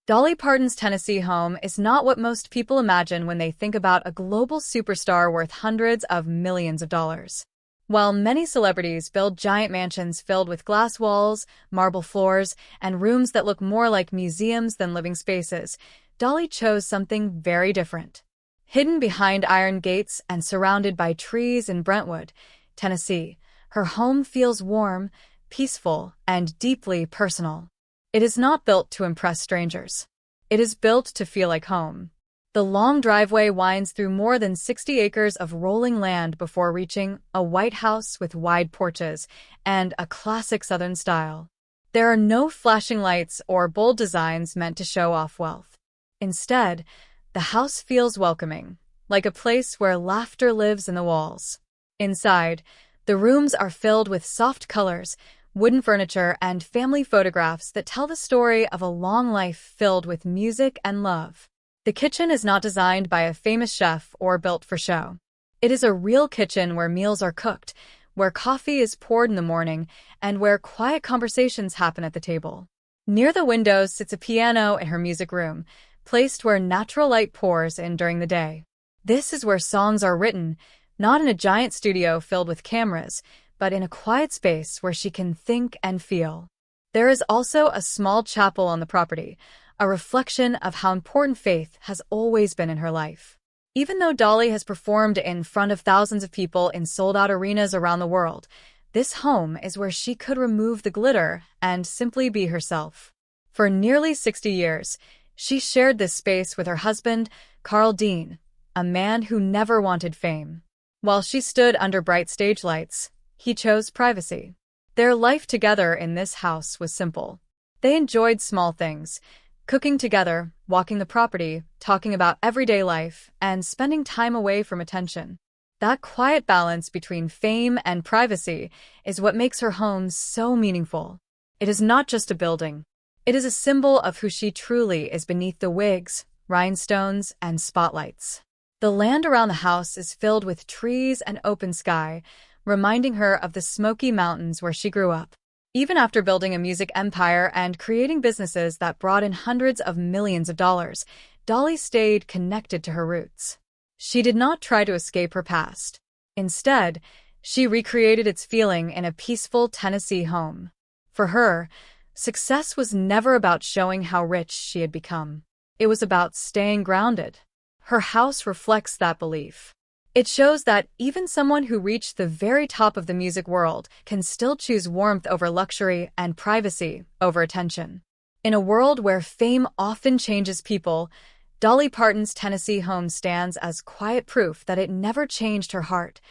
Dolly Parton's Tennessee home is not what most people imagine when they think about a global superstar worth hundreds of millions of dollars. While many celebrities build giant mansions filled with glass walls, marble floors, and rooms that look more like museums than living spaces, Dolly chose something very different. Hidden behind iron gates and surrounded by trees in Brentwood, Tennessee, her home feels warm, peaceful, and deeply personal. It is not built to impress strangers. It is built to feel like home. The long driveway winds through more than 60 acres of rolling land before reaching a white house with wide porches and a classic Southern style. There are no flashing lights or bold designs meant to show off wealth. Instead, the house feels welcoming, like a place where laughter lives in the walls. Inside, the rooms are filled with soft colors, wooden furniture, and family photographs that tell the story of a long life filled with music and love. The kitchen is not designed by a famous chef or built for show. It is a real kitchen where meals are cooked, where coffee is poured in the morning, and where quiet conversations happen at the table. Near the windows sits a piano in her music room, placed where natural light pours in during the day. This is where songs are written, not in a giant studio filled with cameras, but in a quiet space where she can think and feel. There is also a small chapel on the property, a reflection of how important faith has always been in her life. Even though Dolly has performed in front of thousands of people in sold-out arenas around the world, this home is where she could remove the glitter and simply be herself. For nearly 60 years, she shared this space with her husband, Carl Dean, a man who never wanted fame. While she stood under bright stage lights, he chose privacy. Their life together in this house was simple. They enjoyed small things, cooking together, walking the property, talking about everyday life, and spending time away from attention. That quiet balance between fame and privacy is what makes her home so meaningful. It is not just a building. It is a symbol of who she truly is beneath the wigs, rhinestones, and spotlights. The land around the house is filled with trees and open sky, reminding her of the Smoky Mountains where she grew up. Even after building a music empire and creating businesses that brought in hundreds of millions of dollars, Dolly stayed connected to her roots. She did not try to escape her past. Instead, she recreated its feeling in a peaceful Tennessee home. For her, success was never about showing how rich she had become. It was about staying grounded. Her house reflects that belief. It shows that even someone who reached the very top of the music world can still choose warmth over luxury and privacy over attention. In a world where fame often changes people, Dolly Parton's Tennessee home stands as quiet proof that it never changed her heart.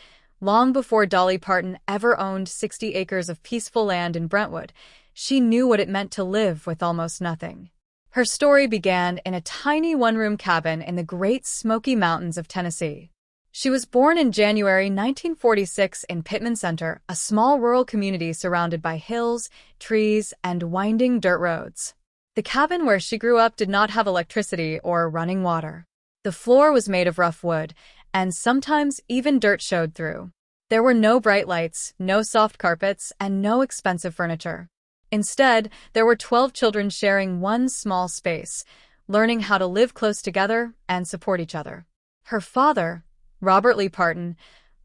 Long before Dolly Parton ever owned 60 acres of peaceful land in Brentwood, she knew what it meant to live with almost nothing. Her story began in a tiny one-room cabin in the Great Smoky Mountains of Tennessee. She was born in January 1946 in Pittman Center, a small rural community surrounded by hills, trees, and winding dirt roads. The cabin where she grew up did not have electricity or running water. The floor was made of rough wood, and sometimes even dirt showed through. There were no bright lights, no soft carpets, and no expensive furniture. Instead, there were 12 children sharing one small space, learning how to live close together and support each other. Her father, Robert Lee Parton,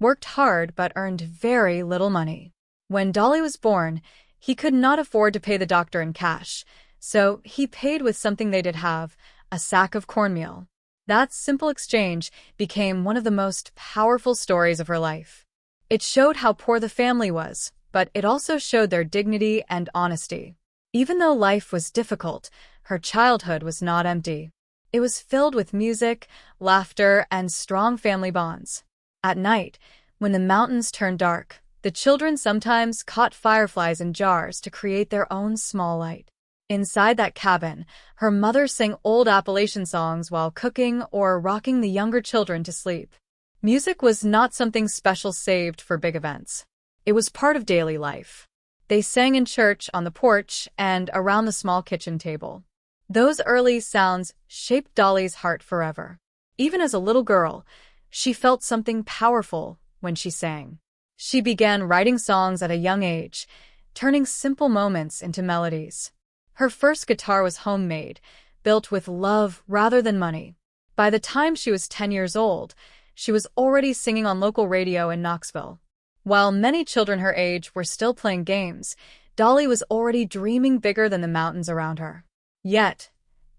worked hard but earned very little money. When Dolly was born, he could not afford to pay the doctor in cash, so he paid with something they did have, a sack of cornmeal. That simple exchange became one of the most powerful stories of her life. It showed how poor the family was, but it also showed their dignity and honesty. Even though life was difficult, her childhood was not empty. It was filled with music, laughter, and strong family bonds. At night, when the mountains turned dark, the children sometimes caught fireflies in jars to create their own small light. Inside that cabin, her mother sang old Appalachian songs while cooking or rocking the younger children to sleep. Music was not something special saved for big events. It was part of daily life. They sang in church, on the porch, and around the small kitchen table. Those early sounds shaped Dolly's heart forever. Even as a little girl, she felt something powerful when she sang. She began writing songs at a young age, turning simple moments into melodies. Her first guitar was homemade, built with love rather than money. By the time she was 10 years old, she was already singing on local radio in Knoxville. While many children her age were still playing games, Dolly was already dreaming bigger than the mountains around her. Yet,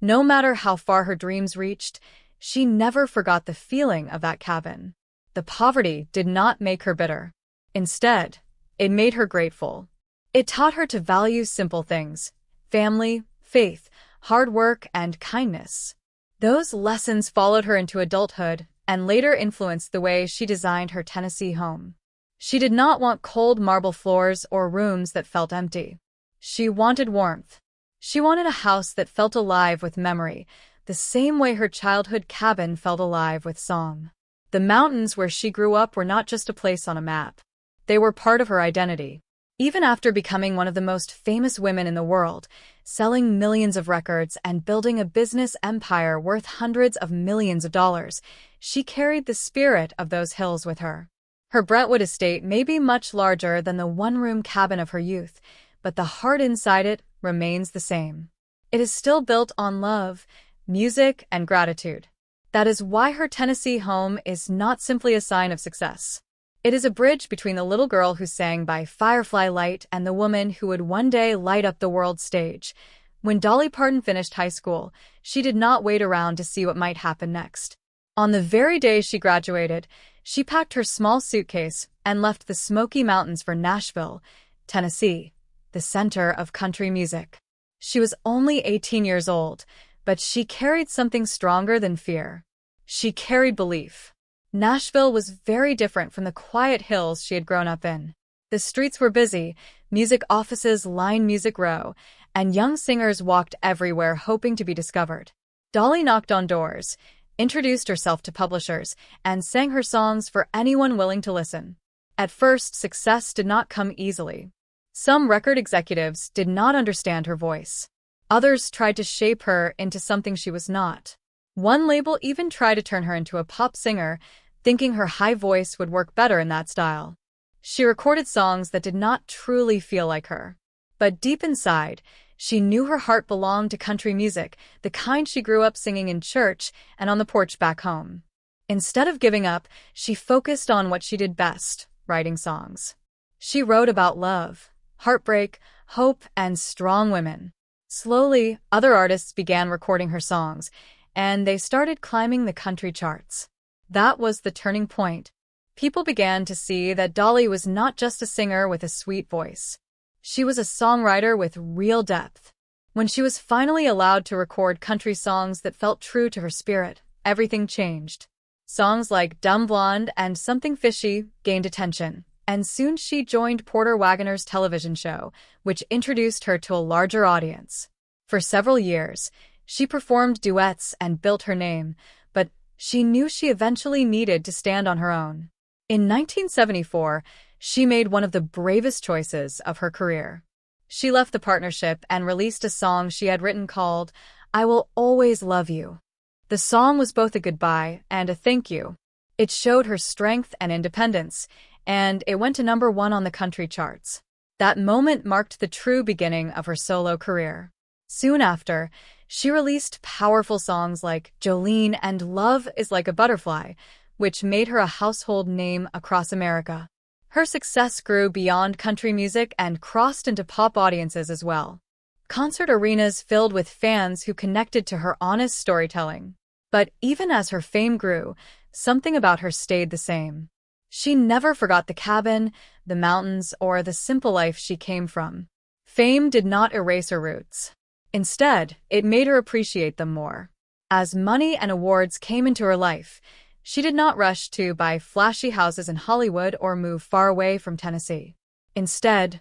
no matter how far her dreams reached, she never forgot the feeling of that cabin. The poverty did not make her bitter. Instead, it made her grateful. It taught her to value simple things: family, faith, hard work, and kindness. Those lessons followed her into adulthood and later influenced the way she designed her Tennessee home. She did not want cold marble floors or rooms that felt empty. She wanted warmth. She wanted a house that felt alive with memory, the same way her childhood cabin felt alive with song. The mountains where she grew up were not just a place on a map. They were part of her identity. Even after becoming one of the most famous women in the world, selling millions of records and building a business empire worth hundreds of millions of dollars, she carried the spirit of those hills with her. Her Brentwood estate may be much larger than the one-room cabin of her youth, but the heart inside it remains the same. It is still built on love, music, and gratitude. That is why her Tennessee home is not simply a sign of success. It is a bridge between the little girl who sang by firefly light and the woman who would one day light up the world stage. When Dolly Parton finished high school, she did not wait around to see what might happen next. On the very day she graduated, she packed her small suitcase and left the Smoky Mountains for Nashville, Tennessee, the center of country music. She was only 18 years old, but she carried something stronger than fear. She carried belief. Nashville was very different from the quiet hills she had grown up in. The streets were busy, music offices lined Music Row, and young singers walked everywhere hoping to be discovered. Dolly knocked on doors, introduced herself to publishers, and sang her songs for anyone willing to listen. At first, success did not come easily. Some record executives did not understand her voice. Others tried to shape her into something she was not. One label even tried to turn her into a pop singer, thinking her high voice would work better in that style. She recorded songs that did not truly feel like her. But deep inside, she knew her heart belonged to country music, the kind she grew up singing in church and on the porch back home. Instead of giving up, she focused on what she did best, writing songs. She wrote about love, heartbreak, hope, and strong women. Slowly, other artists began recording her songs, and they started climbing the country charts. That was the turning point. People began to see that Dolly was not just a singer with a sweet voice. She was a songwriter with real depth. When she was finally allowed to record country songs that felt true to her spirit, everything changed. Songs like Dumb Blonde and Something Fishy gained attention, and soon she joined Porter Wagoner's television show, which introduced her to a larger audience. For several years, she performed duets and built her name, but she knew she eventually needed to stand on her own. In 1974, she made one of the bravest choices of her career. She left the partnership and released a song she had written called "I Will Always Love You." The song was both a goodbye and a thank you. It showed her strength and independence, and it went to #1 on the country charts. That moment marked the true beginning of her solo career. Soon after, she released powerful songs like Jolene and Love Is Like a Butterfly, which made her a household name across America. Her success grew beyond country music and crossed into pop audiences as well. Concert arenas filled with fans who connected to her honest storytelling. But even as her fame grew, something about her stayed the same. She never forgot the cabin, the mountains, or the simple life she came from. Fame did not erase her roots. Instead, it made her appreciate them more. As money and awards came into her life, she did not rush to buy flashy houses in Hollywood or move far away from Tennessee. Instead,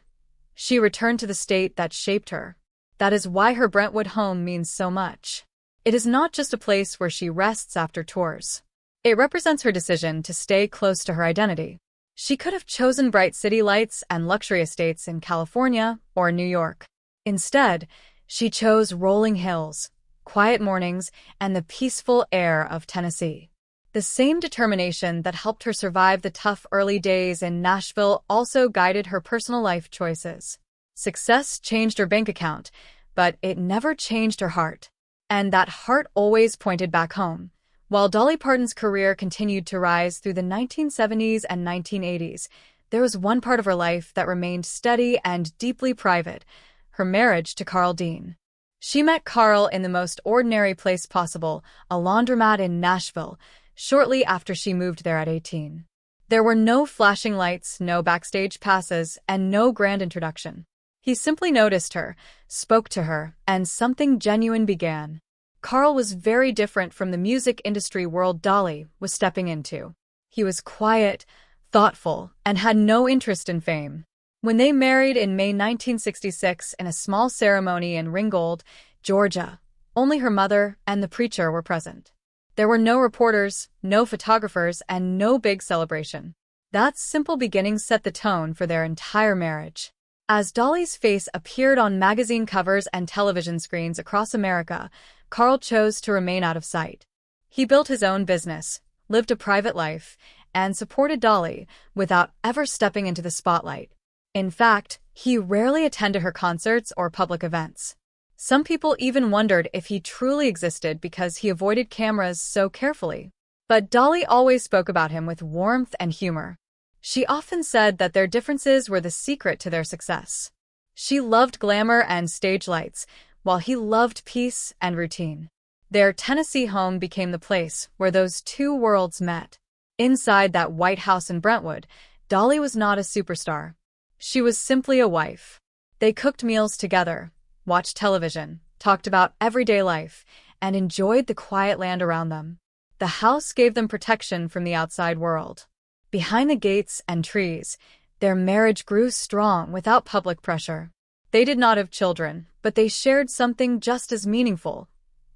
she returned to the state that shaped her. That is why her Brentwood home means so much. It is not just a place where she rests after tours. It represents her decision to stay close to her identity. She could have chosen bright city lights and luxury estates in California or New York. Instead, she chose rolling hills, quiet mornings, and the peaceful air of Tennessee. The same determination that helped her survive the tough early days in Nashville also guided her personal life choices. Success changed her bank account, but it never changed her heart. and that heart always pointed back home. While Dolly Parton's career continued to rise through the 1970s and 1980s, there was one part of her life that remained steady and deeply private: her marriage to Carl Dean. She met Carl in the most ordinary place possible, a laundromat in Nashville, shortly after she moved there at 18. There were no flashing lights, no backstage passes, and no grand introduction. He simply noticed her, spoke to her, and something genuine began. Carl was very different from the music industry world Dolly was stepping into. He was quiet, thoughtful, and had no interest in fame. When they married in May 1966 in a small ceremony in Ringgold, Georgia, only her mother and the preacher were present. There were no reporters, no photographers, and no big celebration. That simple beginning set the tone for their entire marriage. As Dolly's face appeared on magazine covers and television screens across America, Carl chose to remain out of sight. He built his own business, lived a private life, and supported Dolly without ever stepping into the spotlight. In fact, he rarely attended her concerts or public events. Some people even wondered if he truly existed because he avoided cameras so carefully. But Dolly always spoke about him with warmth and humor. She often said that their differences were the secret to their success. She loved glamour and stage lights, while he loved peace and routine. Their Tennessee home became the place where those two worlds met. Inside that White House in Brentwood, Dolly was not a superstar. She was simply a wife. They cooked meals together, watched television, talked about everyday life, and enjoyed the quiet land around them. The house gave them protection from the outside world. Behind the gates and trees, their marriage grew strong without public pressure. They did not have children, but they shared something just as meaningful: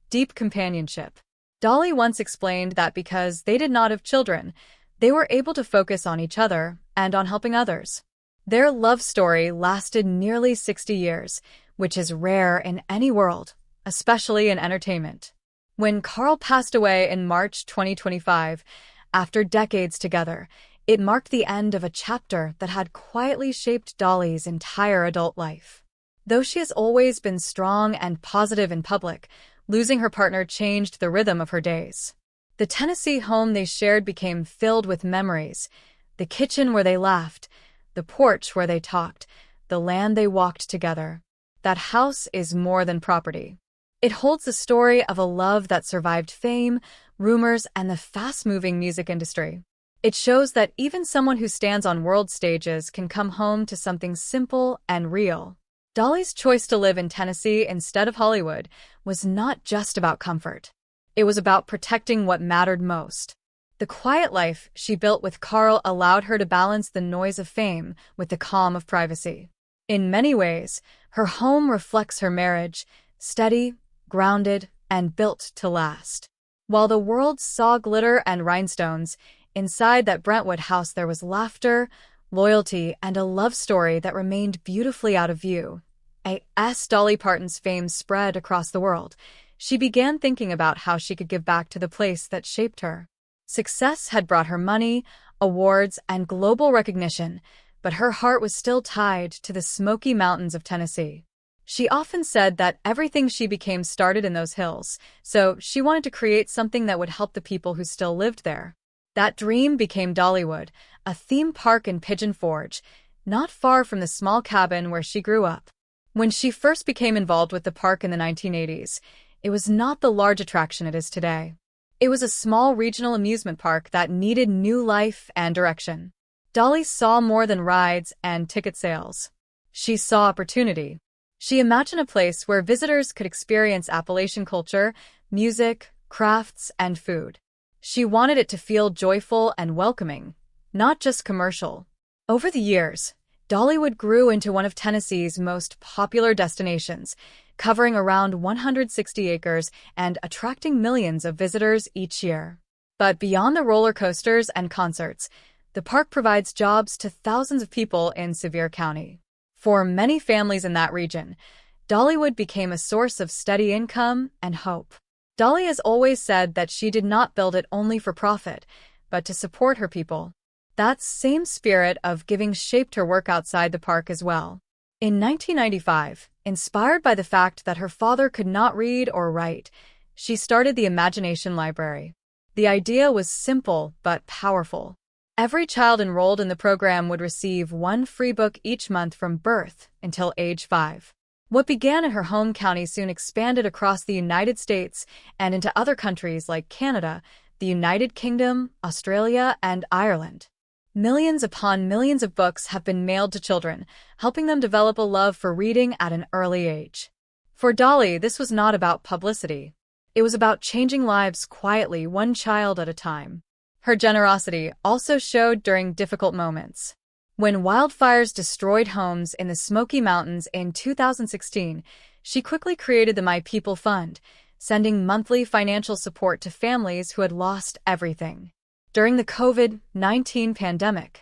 deep companionship. Dolly once explained that because they did not have children, they were able to focus on each other and on helping others. Their love story lasted nearly 60 years, which is rare in any world, especially in entertainment. When Carl passed away in March 2025, after decades together, it marked the end of a chapter that had quietly shaped Dolly's entire adult life. Though she has always been strong and positive in public, losing her partner changed the rhythm of her days. The Tennessee home they shared became filled with memories: the kitchen where they laughed, the porch where they talked, the land they walked together. That house is more than property. It holds the story of a love that survived fame, rumors, and the fast-moving music industry. It shows that even someone who stands on world stages can come home to something simple and real. Dolly's choice to live in Tennessee instead of Hollywood was not just about comfort. It was about protecting what mattered most. The quiet life she built with Carl allowed her to balance the noise of fame with the calm of privacy. In many ways, her home reflects her marriage: steady, grounded, and built to last. While the world saw glitter and rhinestones, inside that Brentwood house there was laughter, loyalty, and a love story that remained beautifully out of view. As Dolly Parton's fame spread across the world, she began thinking about how she could give back to the place that shaped her. Success had brought her money, awards, and global recognition, but her heart was still tied to the Smoky Mountains of Tennessee. She often said that everything she became started in those hills, so she wanted to create something that would help the people who still lived there. That dream became Dollywood, a theme park in Pigeon Forge, not far from the small cabin where she grew up. When she first became involved with the park in the 1980s, it was not the large attraction it is today. It was a small regional amusement park that needed new life and direction. Dolly saw more than rides and ticket sales. She saw opportunity. She imagined a place where visitors could experience Appalachian culture, music, crafts, and food. She wanted it to feel joyful and welcoming, not just commercial. Over the years, Dollywood grew into one of Tennessee's most popular destinations, covering around 160 acres and attracting millions of visitors each year. But beyond the roller coasters and concerts, the park provides jobs to thousands of people in Sevier County. For many families in that region, Dollywood became a source of steady income and hope. Dolly has always said that she did not build it only for profit, but to support her people. That same spirit of giving shaped her work outside the park as well. In 1995, inspired by the fact that her father could not read or write, she started the Imagination Library. The idea was simple but powerful. Every child enrolled in the program would receive one free book each month from birth until age 5. What began in her home county soon expanded across the United States and into other countries like Canada, the United Kingdom, Australia, and Ireland. Millions upon millions of books have been mailed to children, helping them develop a love for reading at an early age. For Dolly, this was not about publicity. It was about changing lives quietly, one child at a time. Her generosity also showed during difficult moments. When wildfires destroyed homes in the Smoky Mountains in 2016, she quickly created the My People Fund, sending monthly financial support to families who had lost everything. During the COVID-19 pandemic,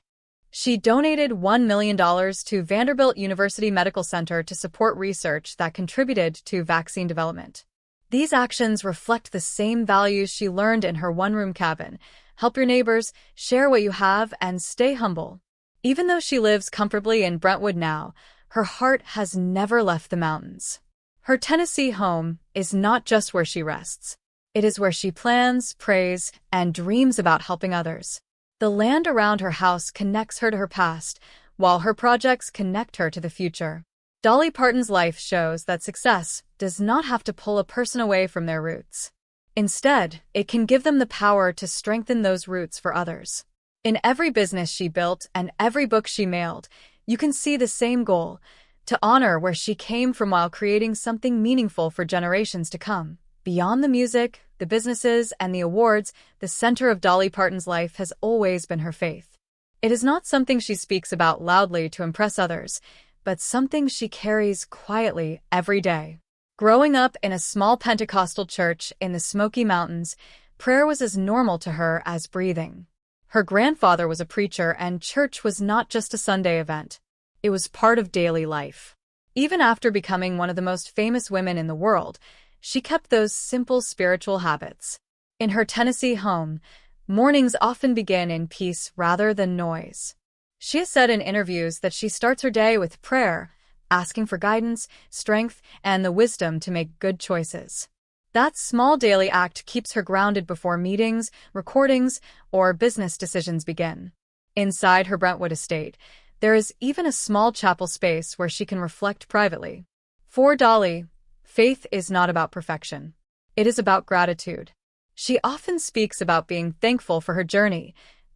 she donated $1 million to Vanderbilt University Medical Center to support research that contributed to vaccine development. These actions reflect the same values she learned in her one-room cabin: help your neighbors, share what you have, and stay humble. Even though she lives comfortably in Brentwood now, her heart has never left the mountains. Her Tennessee home is not just where she rests. It is where she plans, prays, and dreams about helping others. The land around her house connects her to her past, while her projects connect her to the future. Dolly Parton's life shows that success does not have to pull a person away from their roots. Instead, it can give them the power to strengthen those roots for others. In every business she built and every book she mailed, you can see the same goal: to honor where she came from while creating something meaningful for generations to come. Beyond the music, the businesses, and the awards, the center of Dolly Parton's life has always been her faith. It is not something she speaks about loudly to impress others, but something she carries quietly every day. Growing up in a small Pentecostal church in the Smoky Mountains, prayer was as normal to her as breathing. Her grandfather was a preacher, and church was not just a Sunday event. It was part of daily life. Even after becoming one of the most famous women in the world, she kept those simple spiritual habits. In her Tennessee home, mornings often begin in peace rather than noise. She has said in interviews that she starts her day with prayer, asking for guidance, strength, and the wisdom to make good choices. That small daily act keeps her grounded before meetings, recordings, or business decisions begin. Inside her Brentwood estate, there is even a small chapel space where she can reflect privately. For Dolly, faith is not about perfection. It is about gratitude. She often speaks about being thankful for her journey,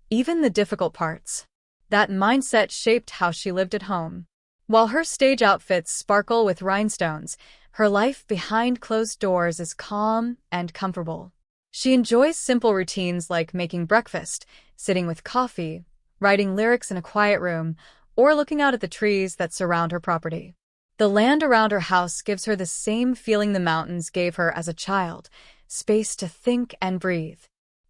even the difficult parts. That mindset shaped how she lived at home. While her stage outfits sparkle with rhinestones, her life behind closed doors is calm and comfortable. She enjoys simple routines like making breakfast, sitting with coffee, writing lyrics in a quiet room, or looking out at the trees that surround her property. The land around her house gives her the same feeling the mountains gave her as a child: space to think and breathe.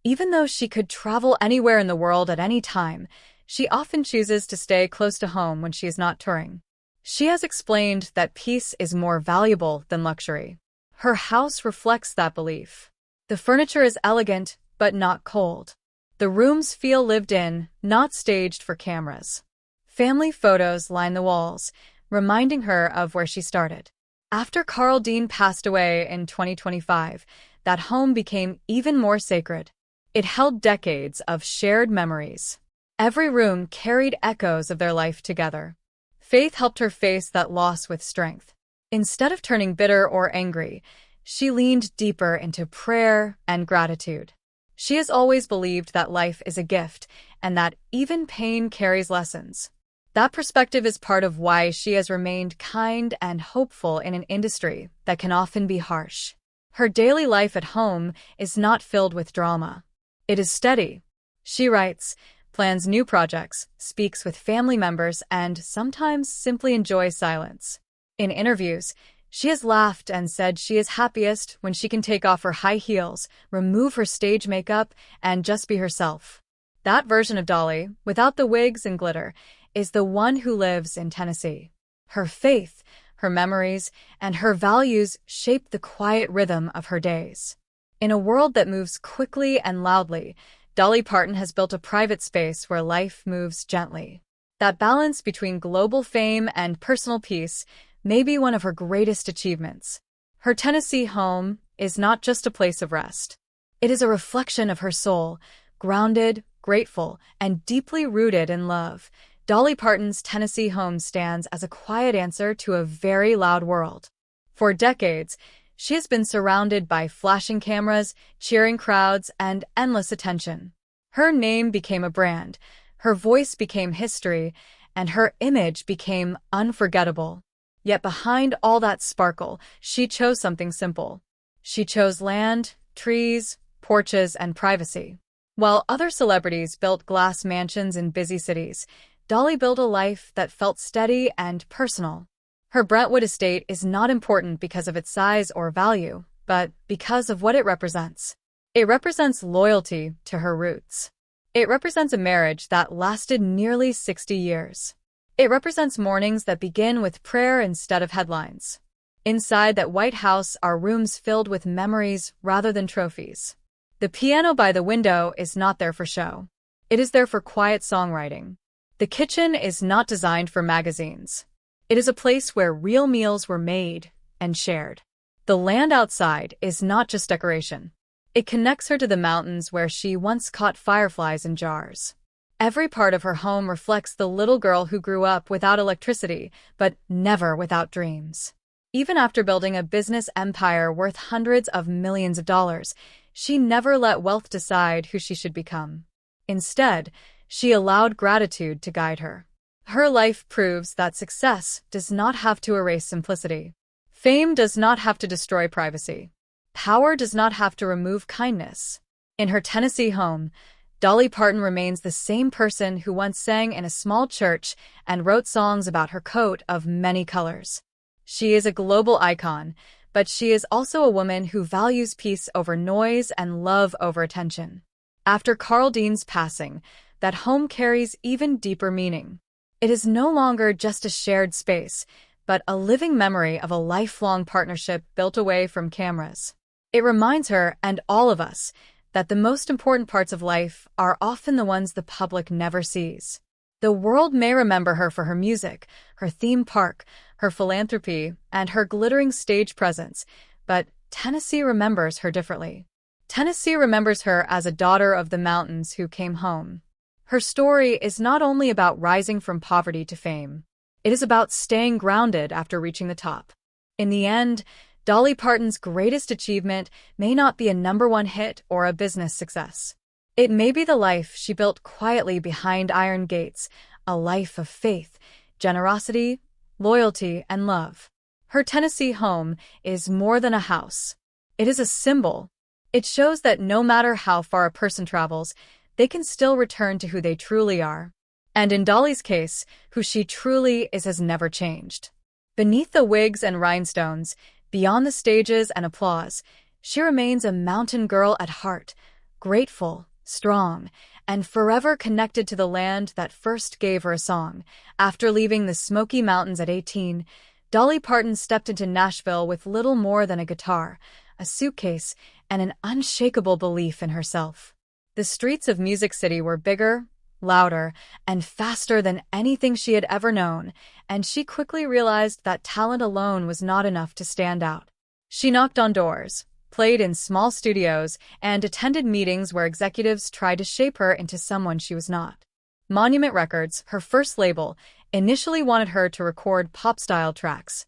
Even though she could travel anywhere in the world at any time, she often chooses to stay close to home when she is not touring. She has explained that peace is more valuable than luxury. Her house reflects that belief. The furniture is elegant, but not cold. The rooms feel lived in, not staged for cameras. Family photos line the walls, reminding her of where she started. After Carl Dean passed away in 2025, that home became even more sacred. It held decades of shared memories. Every room carried echoes of their life together. Faith helped her face that loss with strength. Instead of turning bitter or angry, she leaned deeper into prayer and gratitude. She has always believed that life is a gift and that even pain carries lessons. That perspective is part of why she has remained kind and hopeful in an industry that can often be harsh. Her daily life at home is not filled with drama. It is steady. She writes, plans new projects, speaks with family members, and sometimes simply enjoys silence. In interviews, she has laughed and said she is happiest when she can take off her high heels, remove her stage makeup, and just be herself. That version of Dolly, without the wigs and glitter, is the one who lives in Tennessee. Her faith, her memories, and her values shape the quiet rhythm of her days. In a world that moves quickly and loudly, Dolly Parton has built a private space where life moves gently. That balance between global fame and personal peace may be one of her greatest achievements. Her Tennessee home is not just a place of rest. It is a reflection of her soul, grounded, grateful, and deeply rooted in love. Dolly Parton's Tennessee home stands as a quiet answer to a very loud world. For decades, she has been surrounded by flashing cameras, cheering crowds, and endless attention. Her name became a brand, her voice became history, and her image became unforgettable. Yet behind all that sparkle, she chose something simple. She chose land, trees, porches, and privacy. While other celebrities built glass mansions in busy cities, Dolly built a life that felt steady and personal. Her Brentwood estate is not important because of its size or value, but because of what it represents. It represents loyalty to her roots. It represents a marriage that lasted nearly 60 years. It represents mornings that begin with prayer instead of headlines. Inside that White House are rooms filled with memories rather than trophies. The piano by the window is not there for show. It is there for quiet songwriting. The kitchen is not designed for magazines. It is a place where real meals were made and shared. The land outside is not just decoration. It connects her to the mountains where she once caught fireflies in jars. Every part of her home reflects the little girl who grew up without electricity, but never without dreams. Even after building a business empire worth hundreds of millions of dollars, she never let wealth decide who she should become. Instead, she allowed gratitude to guide her. Her life proves that success does not have to erase simplicity. Fame does not have to destroy privacy. Power does not have to remove kindness. In her Tennessee home, Dolly Parton remains the same person who once sang in a small church and wrote songs about her coat of many colors. She is a global icon, but she is also a woman who values peace over noise and love over attention. After Carl Dean's passing, that home carries even deeper meaning. It is no longer just a shared space, but a living memory of a lifelong partnership built away from cameras. It reminds her, and all of us, that the most important parts of life are often the ones the public never sees. The world may remember her for her music, her theme park, her philanthropy, and her glittering stage presence, but Tennessee remembers her differently. Tennessee remembers her as a daughter of the mountains who came home. Her story is not only about rising from poverty to fame. It is about staying grounded after reaching the top. In the end, Dolly Parton's greatest achievement may not be a #1 hit or a business success. It may be the life she built quietly behind iron gates, a life of faith, generosity, loyalty, and love. Her Tennessee home is more than a house. It is a symbol. It shows that no matter how far a person travels, they can still return to who they truly are. And in Dolly's case, who she truly is has never changed. Beneath the wigs and rhinestones, beyond the stages and applause, she remains a mountain girl at heart, grateful, strong, and forever connected to the land that first gave her a song. After leaving the Smoky Mountains at 18, Dolly Parton stepped into Nashville with little more than a guitar, a suitcase, and an unshakable belief in herself. The streets of Music City were bigger, louder, and faster than anything she had ever known, and she quickly realized that talent alone was not enough to stand out. She knocked on doors, played in small studios, and attended meetings where executives tried to shape her into someone she was not. Monument Records, her first label, initially wanted her to record pop-style tracks,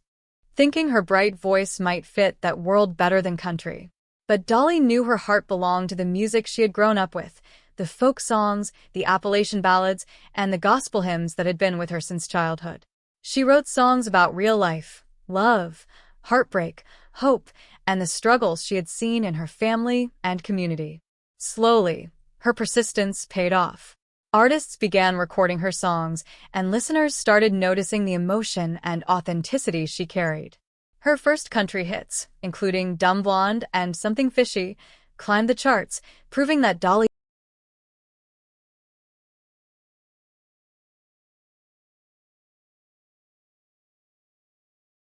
thinking her bright voice might fit that world better than country. But Dolly knew her heart belonged to the music she had grown up with, the folk songs, the Appalachian ballads, and the gospel hymns that had been with her since childhood. She wrote songs about real life, love, heartbreak, hope, and the struggles she had seen in her family and community. Slowly, her persistence paid off. Artists began recording her songs, and listeners started noticing the emotion and authenticity she carried. Her first country hits, including Dumb Blonde and Something Fishy, climbed the charts, proving that Dolly